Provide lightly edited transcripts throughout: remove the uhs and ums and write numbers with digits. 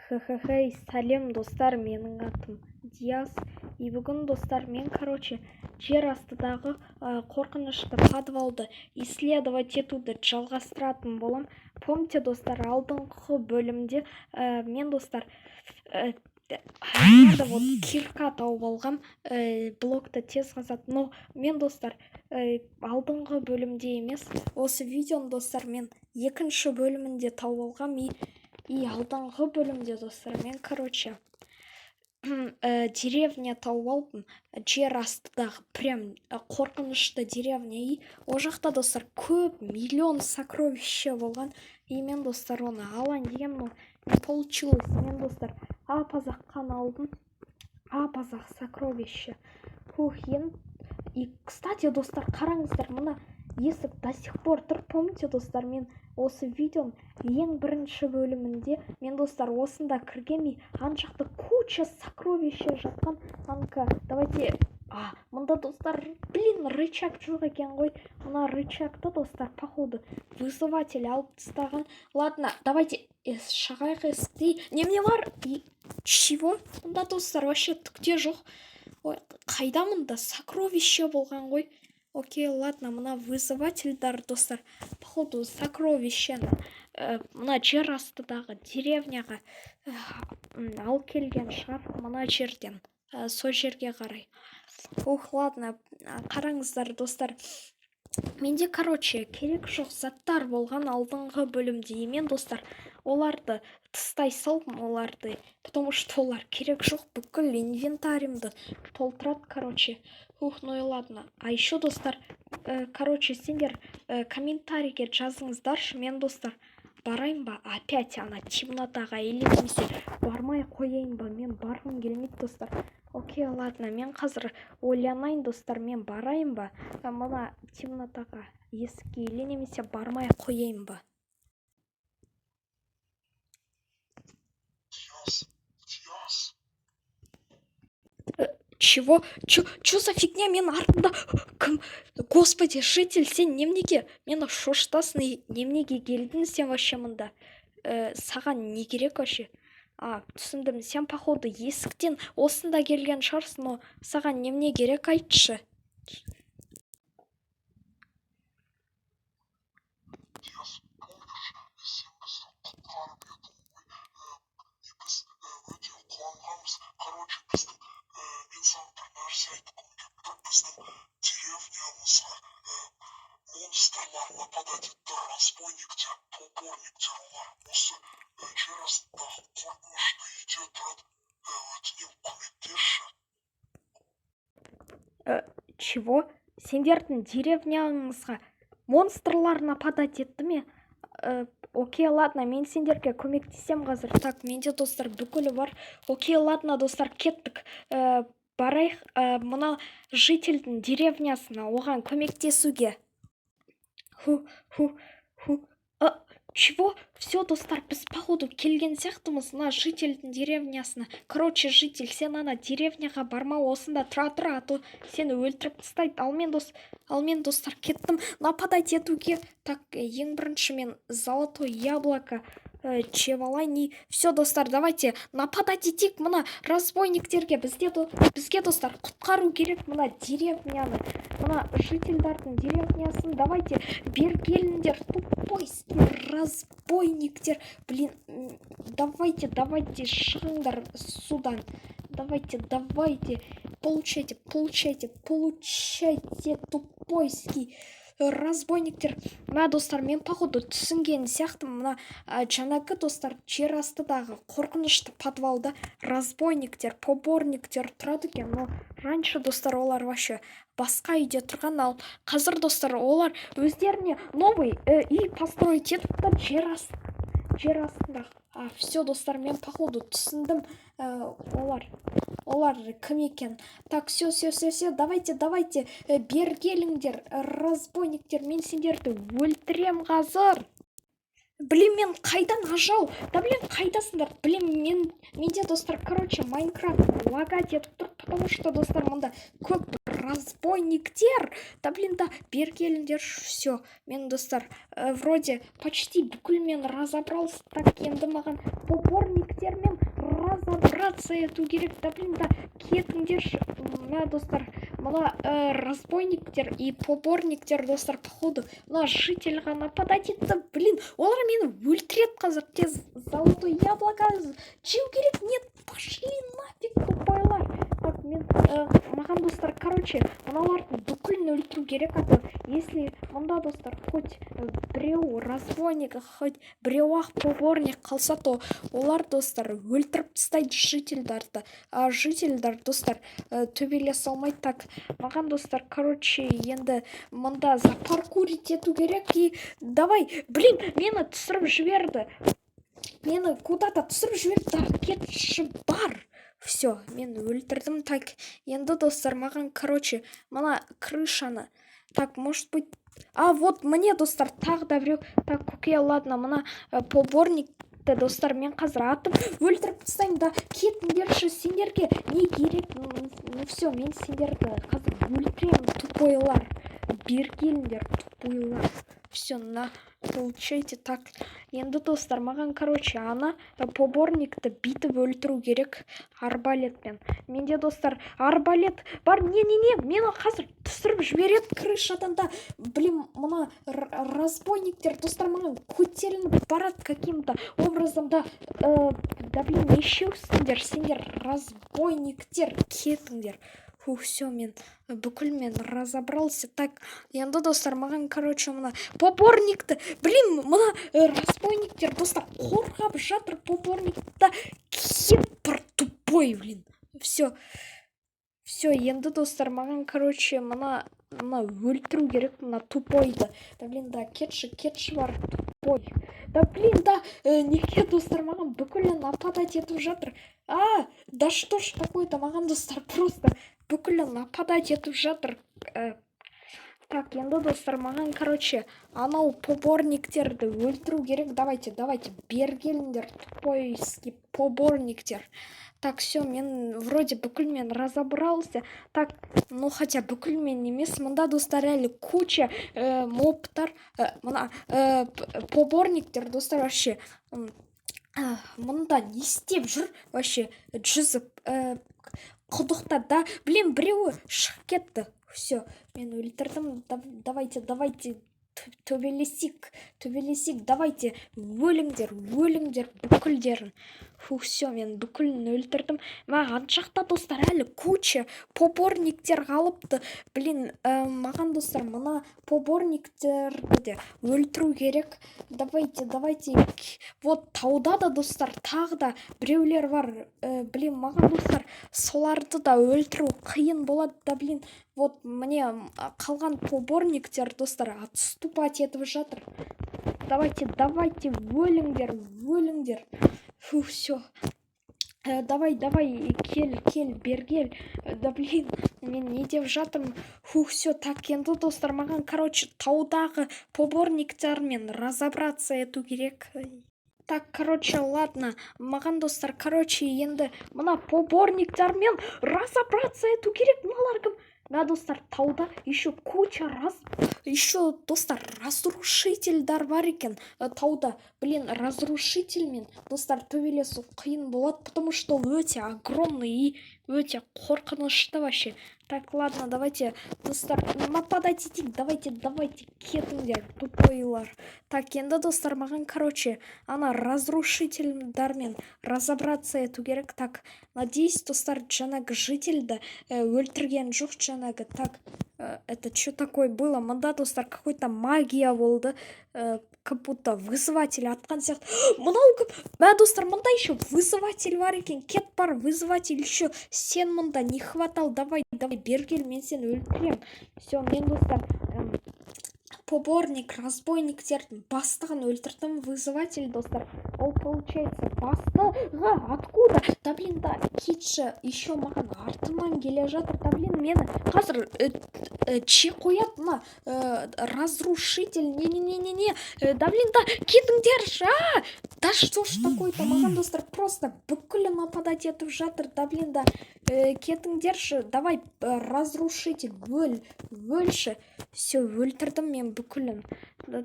Хе-хе-хей, сәлем достар, менің атым Диас. И бүгін достар, мен, жер астыдағы қорқынышты подвалды исследовать етуді жалғастыратын болам. Помните, достар, алдыңғы бөлімде мен, достар, вот кирка тауып алғам, блокты тез қазады. Но мен, достар, алдыңғы бөлімде емес, осы видеоны, достар, мен екінші бөлімінде тауып алғам. И алдыңғы бөлімде, достар, мен, деревня тауып алдым. Жер астыдағы прям қорқынышты деревня. И о жақта, достар, көп миллион сокровища болған. И мен, достар, оны алайын деген, но не получилось. Мен, достар, ап-азақ қан алдым. Ап-азақ сокровища. И, кстати, достар, қараңыздар, мына есік до сих пор тұр. Помните, достар, мен осы видеоның ең бірінші бөлімінде мен, достар, осында кіргенмей, ан жақта куча сокровища жатқан. Давайте, мында, достар, рычаг жоқ екен ғой. Мына рычагты, достар, походу вызыватель алып тастаған. Ладно, давайте шығайық есіктей. Немене бар? Чего? Мында, достар, вообще түкте жоқ. Ой, қайда мында сокровища болған ғой. Окей, ладно, мына вызывательдар, достар, походу сокровищаны мына жер астыдағы деревняға алып келген шығар, мына жерден, сол жерге қарай. Ладно, қараңыздар, достар, менде, керек жоқ заттар болған алдыңғы бөлімде. Мен, достар, оларды тыстай салдым, оларды, потому что олар керек жоқ, бүкіл инвентаримді толтырады, ну и ладно. А еще, достар, сендер комментарийге жазыңыздаршы. Мен, достар, барайын ба опять ана темнотаға, или немесе бармай қояйын ба? Мен барғым келмейді, достар. Окей, ладно, мен қазір ойланайын, достар, мен барайын ба мына темнотаға, есікке, или немесе бармай қояйын ба? Чего? Чё за фигня? Мен артында кім? Господи, житель, сен немнеге? Мені шошытасың, немнеге келдің сен вообще мында? Саған не керек вообще? Түсіндім, сен походу есіктен осында келген шығарсың, но саған немне керек, айтшы. Монстрлар нападать етті, разбойниктер, поборниктер олар. Осы жер астындағы қорқынышты үйде тұрады. Өтінем, көмектесші. Чего? Сендердің деревняңызға монстрлар нападать етті ме? Окей, ладно, мен сендерге көмектесем қазір. Так, менде, достар, бүкілі бар. Окей, ладно, достар, кеттік. Барайық мына жительдің деревнясына, оған көмектесуге. Чего? Все, достар, біз походу келген сияқтымыз мына жительдің деревнясына. Житель, сен ана деревняға барма, осында тұра, а то сені өлтіріп тастайды. Ал мен, достар, кеттім нападать етуге. Так, ең бірінші мен золотой яблоко жеп алайын. Все, достар, давайте нападать етейік мына разбойниктерге. Бізге, достар, құтқару керек мына деревняны, мына жительдардың деревнясын. Давайте бер келіңдер, тупойский разбойниктер. Давайте, шығыңдар судан. Давайте, получайте, тупойский разбойниктер. Мына, достар, мен походу түсінген сияқтым. Мына жаңағы, достар, жер астыдағы қорқынышты подвалда разбойниктер, поборниктер тұрады екен. Но раньше, достар, олар вообще басқа үйде тұрған, ал қазір, достар, олар өздеріне новый үй построить етіпті жер астында. Все, достар, мен походу түсіндім олар кім екен. Так, все, давайте, бер келіңдер, разбойниктер, мен сендерді өлтірем қазір. Мен қайдан ажал? Қайдасыңдар? Менде, достар, Майнкрафт лагать етіп тұр, потому что достар мында көп разбойниктер. Да блин, да, бері келіңдер. Все, мен достар вроде почти бүкіл мен разобрался. Так, енді маған поборниктермен разобраться ету керек. Да блин, да, кетіңдерші. Мына достар, мына разбойниктер и поборниктер достар, походу, мына жительға нападать етті. Блин, олар мені өлтіреді қазір. Тез золотое яблоко жеу керек. Нет, пошли нафиг, тупойлар. Так, мен маған достар, короче, мыналарды бүкілін өлтіру керек. Если мында достар хоть біреу разбойник, хоть біреу-ақ поборник қалса, то олар достар өлтіріп тастайды жительдарды. А жительдар достар төбелесе алмайды. Так, маған достар, короче, енді мында запаркурить ету керек. И давай, блин, мені түсіріп жіберді. Мені куда-то түсіріп жіберді. Да, кетші бар. Все, мен өлтірдім. Так, енді достар, маған, короче, мына крышаны. Так, может быть... А, вот мне, достар, тағы да біреу. Так, окей, ладно, мына поборникті, достар, мен қазір атып өлтіріп тастаймын. Да, кетіңдерші, сендерге не керек? Ну, все, мен сендерді қазір өлтіремін, тупойлар. Бері келіңдер, тупойлар. Все, на... Получайте. Так, енді достар, маған, короче, ана поборникті битіп өлтіру керек арбалетпен. Менде, достар, арбалет бар. Не-не-не, мені қазір түсіріп жібереді крышадан. Да, блин, мына разбойниктер, достар, маған көтеріліп барады каким-то образом. Да, блин, нешеусіңдер, сендер разбойниктер, кетіңдер. Все, мен бүкіл мен разобрался. Так, енді достар, маған, короче, мына поборникті, блин, мына разбойниктер, достар, қорғап жатыр поборникті. Кепір тупой, блин. Все, енді достар, маған, короче, мына өлтіру керек, мына тупойды. Да, блин, да, кетші бар, тупой. Да, блин, да, неге достар, маған бүкілі нападать етіп жатыр. Да что ж такое-то, маған, достар, просто бүкілі нападать етіп жатыр. Так, енді достар, маған, короче, анау поборниктерді өлтіру керек. Давайте, бері келіңдер, тупойский поборниктер. Так, все, мен вроде бүкіл мен разобрался. Так, ну, хотя бүкіл мен емес, мында, достар, әлі куча моптар, мына поборниктер, достар, вообще, мында не істеп жүр, вообще, жүзіп, құдықта, да, блин, біреуі шығып кетті. Все, мен өлтірдім. Давайте, төбелесик, давайте, өліңдер, бүкілдерін. Все, мен бүкілін өлтірдім. Маған жақта, достар, әлі куча поборниктер қалыпты. Блин, маған, достар, мына поборниктерді де өлтіру керек. Давайте. Вот тауда да, достар, тағы да біреулер бар. Блин, маған, достар, соларды да өлтіру қиын болады. Да, блин, вот мне қалған поборниктер, достар, отступать етіп жатыр. Давайте, өліңдер. Все. Давай, кел, бергел. Да, блин, мен не деп жатырмын. Все, так, енді достар, маған, короче, таудағы поборниктермен разобраться ету керек. Так, короче, ладно, маған, достар, короче, енді мына поборниктермен разобраться ету керек. Мыналар кім? Да, достар, тауда еще куча еще, достар, разрушительдар бар екен тауда. Блин, разрушительмен, достар, төбелесу қиын болады, потому что өте огромный и өте қорқынышты вообще. Так, ладно, давайте, достар, нападать етейік. Давайте, кетіңдер, тупойлар. Так, енді, достар, маған, короче, ана разрушительдармен разобраться ету керек. Так, надеюсь, достар, жаңағы жительді өлтірген жоқ жаңағы. Так, это что такое было? Мында, достар, какой-то магия болды. Как будто вызыватель атқан сияқты. Мынау кім? Мә, достар, мында еще вызыватель бар екен. Кет бар, вызыватель еще. Сен мында не хватал. Давай, бергел, мен сен өлтірем. Все, мен, достар, поборник, разбойниктердің бастығын өлтірдім. Вызыватель, достар. Ол, получается, бастығы откуда? Да, блин, да, кетші еще маған артыман келе жатыр. Да, блин, мені қазір че қояды мына разрушитель. Не. Да, блин, да, кетіңдерші. Да что ж такое-то, маған достар, просто бүкіл нападать етіп жатыр. Да блин, да кетіңдерші, давай разрушитель, өлші. Все, өлтірдім мен бүкілін.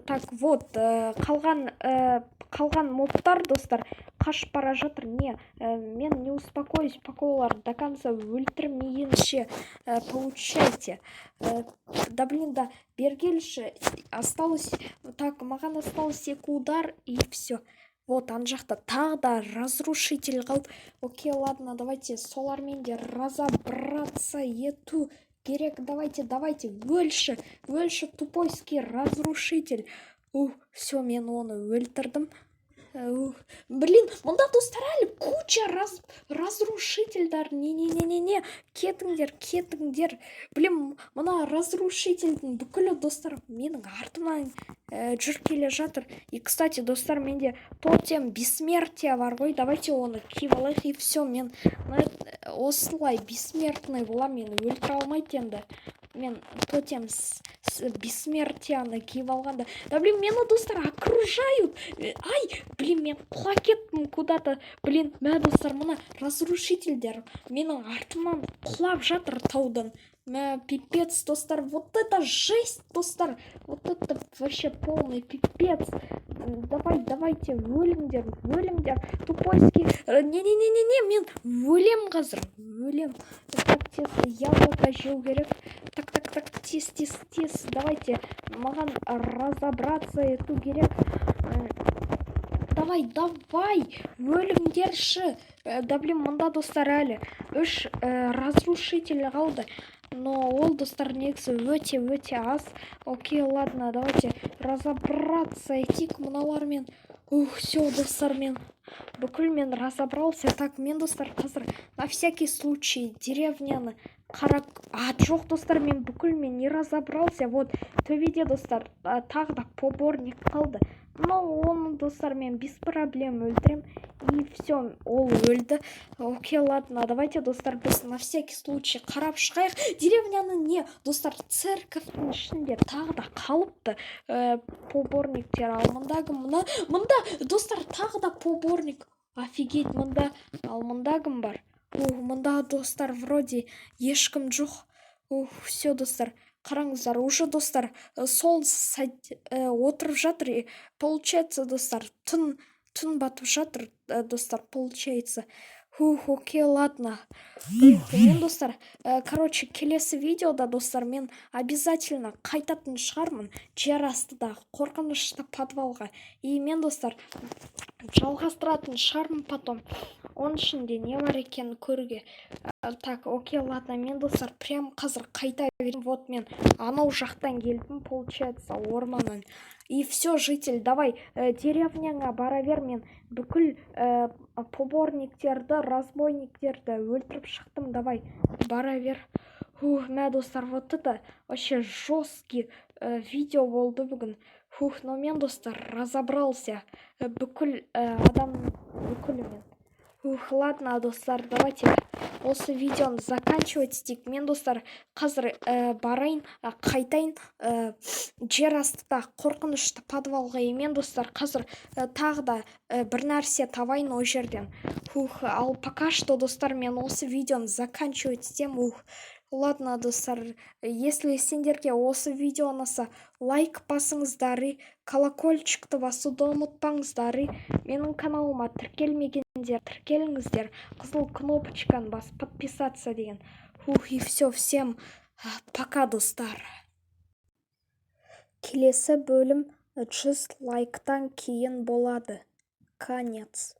Так, вот, қалған мобтар, достар, қашып бара жатыр. Мен не успокоюсь, пока олар до конца өлтірмейінше. Получайте. Да блин, да, бергелші. Осталось, так, маған осталось 2 удар, и все. Вот, ана жақта тағы да разрушитель қалды. Окей, ладно, давайте солармен де разобраться ету керек. Давайте, өлші, тупойский разрушитель. Все, мен оны өлтірдім. Блин, мұнда достар әлі куча разрушительдар. Не, кетіңдер. Блин, мына разрушительдің бүкілі достар менің артымнан жүр келе жатыр. И, кстати, достар, менде тотем бессмертия бар ғой. Давайте оны киіп алайық, и все, мен осылай бессмертный болам, мені өлтіре алмайды енді. Мен тотем бессмертияны киіп алғанда. Да блин, мені достар окружают. Ай, блин, мен құлап кеттім куда-то. Блин, мә достар, мына разрушительдер менің артымнан құлап жатыр таудан. Пипец, достар, вот это жесть, достар. Вот это вообще полный пипец. Давайте, өліңдер. Тупойский. Не, мен өлем қазір. Так, тез, яблоко жеу керек. Так, тез. Давайте, маған разобраться ету керек. Давай, өліңдерші. Да блин, мұнда достар әлі 3 разрушитель қалды. Но ол достар негізі өте аз. Окей, ладно, давайте разобраться етейік мыналармен. Все, достар, мен бүкіл мен разобрался. Так, мен достар қазір на всякий случай деревняны жоқ, достар, мен бүкіл мен не разобрался. Вот, төбеде, достар, тағы да поборник қалды. Но оны, достар, мен без проблем өлтірем. И все, ол өлді. Окей, ладно, давайте, достар, біз на всякий случай қарап шығайық. Деревняны не, достар, церковьтің ішінде тағы да қалыпты поборниктер. Ал мұнда, достар, тағы да поборник. Офигеть, ал мұнда кім бар? Мұнда, достар, вроде ешкім жоқ. Все, достар, қараңыздар, уже, достар, сол отырып жатыр. Получается, достар, түн батып жатыр, достар, получается. Окей, ладно. Мен, достар, короче, келесі видеода, достар, мен обязательно қайтатын шығармын жер астыдағы қорқынышты подвалға. И мен, достар, жалғастыратын шығармын потом. Оның ішінде не бар екенін көруге. Так, окей, ладно, мен, достар, прям қазір қайта берем. Вот мен анау жақтан келдім, получается, орманнан. И все, житель, давай деревняңа бара бер. Мен бүкіл поборниктерді, разбойниктерді өлтіріп шықтым. Давай, бара бер. Мә, достар, вот это вообще жесткий видео болды бүгін. Но мен, достар, разобрался бүкіл адам бүкілімен. Ладно, достар, давайте осы видеоны заканчивать етейік. Мен, достар, қазір барайын, қайтайын жер астыда қорқынышты подвалға. Мен, достар, қазір тағы да бір нәрсе табайын ол жерден. Ал пока что, достар, мен осы видеоны заканчивать етем. Ладно, достар, если сендерге осы видео ұнаса, лайк басыңыздар, колокольчикті басуды ұмытпаңыздар. Менің каналыма тіркелмегендер, тіркеліңіздер, қызыл кнопочканы бас, подписаться деген. И все, всем пока, достар. Келесі бөлім 100 лайктан кейін болады. Конец.